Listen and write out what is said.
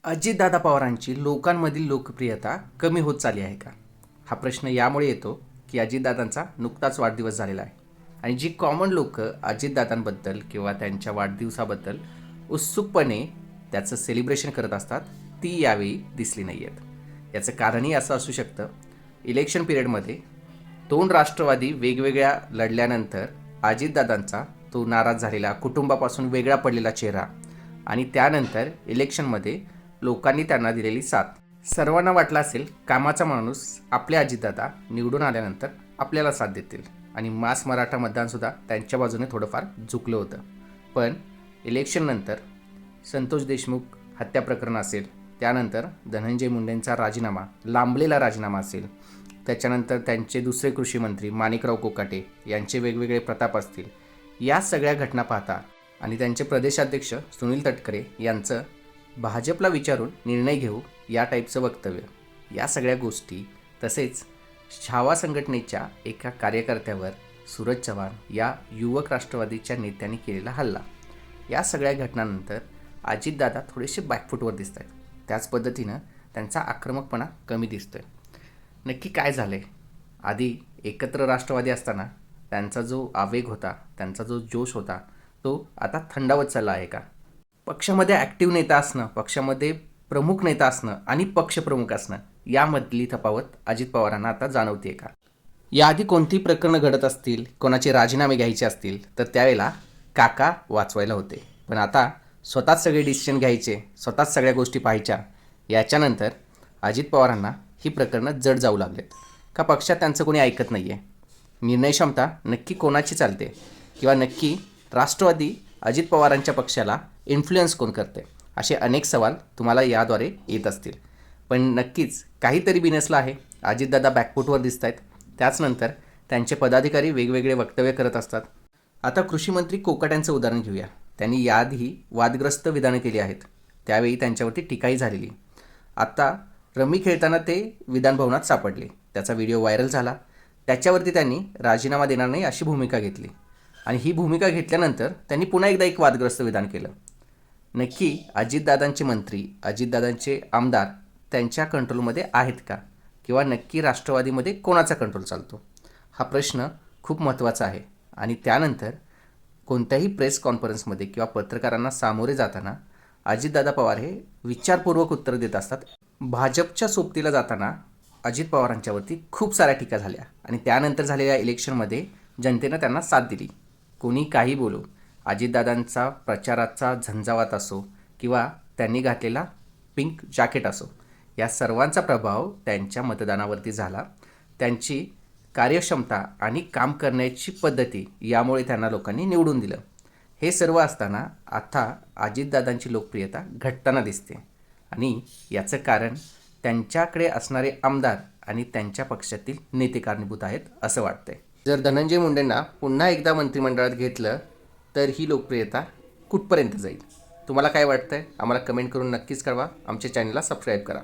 अजितदादा पवारांची लोकांमधील लोकप्रियता कमी होत चालली आहे का? हा प्रश्न यामुळे येतो की अजितदादांचा नुकताच वाढदिवस झालेला आहे आणि जी कॉमन लोक अजितदादांबद्दल किंवा त्यांच्या वाढदिवसाबद्दल उत्सुकपणे त्याचं सेलिब्रेशन करत असतात ती यावेळी दिसली नाही आहेत. याचं कारणही असं असू शकतं, इलेक्शन पिरियडमध्ये दोन राष्ट्रवादी वेगवेगळ्या लढल्यानंतर अजितदादांचा तो नाराज झालेला, कुटुंबापासून वेगळा पडलेला चेहरा आणि त्यानंतर इलेक्शनमध्ये लोकांनी त्यांना दिलेली साथ. सर्वांना वाटलं असेल कामाचा माणूस आपले अजितदादा निवडून आल्यानंतर आपल्याला साथ देतील आणि मास मराठा मतदानसुद्धा त्यांच्या बाजूने थोडंफार झुकलं होतं. पण इलेक्शननंतर संतोष देशमुख हत्या प्रकरण असेल, त्यानंतर धनंजय मुंडेंचा राजीनामा, लांबलेला राजीनामा असेल, त्याच्यानंतर त्यांचे दुसरे कृषी मंत्री माणिकराव कोकाटे यांचे वेगवेगळे प्रताप असतील, या सगळ्या घटना पाहता आणि त्यांचे प्रदेशाध्यक्ष सुनील तटकरे यांचं भाजपला विचारून निर्णय घेऊ या टाईपचं वक्तव्य, या सगळ्या गोष्टी, तसेच छावा संघटनेच्या एका कार्यकर्त्यावर सूरज चव्हाण या युवक राष्ट्रवादीच्या नेत्यांनी केलेला हल्ला, या सगळ्या घटनांनंतर अजितदादा थोडेसे बॅकफूटवर दिसत आहेत. त्याच पद्धतीनं त्यांचा आक्रमकपणा कमी दिसतोय. नक्की काय झालं आहे? आधी एकत्र राष्ट्रवादी असताना त्यांचा जो आवेग होता, त्यांचा जो जोश होता, तो आता थंडावत चालला आहे का? पक्षामध्ये ॲक्टिव्ह नेता असणं, पक्षामध्ये प्रमुख नेता असणं आणि पक्षप्रमुख असणं यामधली तफावत अजित पवारांना आता जाणवते का? याआधी कोणतीही प्रकरणं घडत असतील, कोणाचे राजीनामे घ्यायचे असतील तर त्यावेळेला काका वाचवायला होते. पण आता स्वतःच सगळे डिसिजन घ्यायचे, स्वतःच सगळ्या गोष्टी पाहायच्या, याच्यानंतर अजित पवारांना ही प्रकरणं जड जाऊ लागलेत का? पक्षात त्यांचं कोणी ऐकत नाही आहे? निर्णय क्षमता नक्की कोणाची चालते किंवा नक्की राष्ट्रवादी अजित पवारांच्या पक्षाला इन्फ्लुएन्स कोण करते? असे अनेक सवाल तुम्हाला याद्वारे येत असतील. पण नक्कीच काहीतरी बिनसलं आहे. अजितदादा बॅकफूटवर दिसत आहेत. त्याचनंतर त्यांचे पदाधिकारी वेगवेगळे वक्तव्य करत असतात. आता कृषी मंत्री कोकाट्यांचं उदाहरण घेऊया. त्यांनी याआधी वादग्रस्त विधानं केली आहेत, त्यावेळी त्यांच्यावरती टीकाही झालेली. आता रमी खेळताना ते विधानभवनात सापडले, त्याचा व्हिडिओ व्हायरल झाला. त्याच्यावरती त्यांनी राजीनामा देणार नाही अशी भूमिका घेतली आणि ही भूमिका घेतल्यानंतर त्यांनी पुन्हा एकदा एक वादग्रस्त विधान केलं. नक्की अजितदादांचे मंत्री, अजितदादांचे आमदार त्यांच्या कंट्रोलमध्ये आहेत का? किंवा नक्की राष्ट्रवादीमध्ये कोणाचा कंट्रोल चालतो? हा प्रश्न खूप महत्त्वाचा आहे. आणि त्यानंतर कोणत्याही प्रेस कॉन्फरन्समध्ये किंवा पत्रकारांना सामोरे जाताना अजितदादा पवार हे विचारपूर्वक उत्तर देत असतात. भाजपच्या सोबतीला जाताना अजित पवारांच्यावरती खूप साऱ्या टीका झाल्या आणि त्यानंतर झालेल्या इलेक्शनमध्ये जनतेनं त्यांना साथ दिली. कोणी काही बोलू, अजितदादांचा प्रचाराचा झंझावात असो किंवा त्यांनी घातलेला पिंक जॅकेट असो, या सर्वांचा प्रभाव त्यांच्या मतदानावरती झाला. त्यांची कार्यक्षमता आणि काम करण्याची पद्धती यामुळे त्यांना लोकांनी निवडून दिलं. हे सर्व असताना आता अजितदादांची लोकप्रियता घटताना दिसते आणि याचं कारण त्यांच्याकडे असणारे आमदार आणि त्यांच्या पक्षातील नेते कारणीभूत आहेत असं वाटतंय. जर धनंजय मुंडेंना पुन्हा एकदा मंत्रिमंडळात घेतलं तर ही लोकप्रियता कुठपर्यंत जाईल? तुम्हाला काय वाटतंय? आम्हाला कमेंट करून नक्कीच कळवा. आमच्या चॅनलला सबस्क्राईब करा.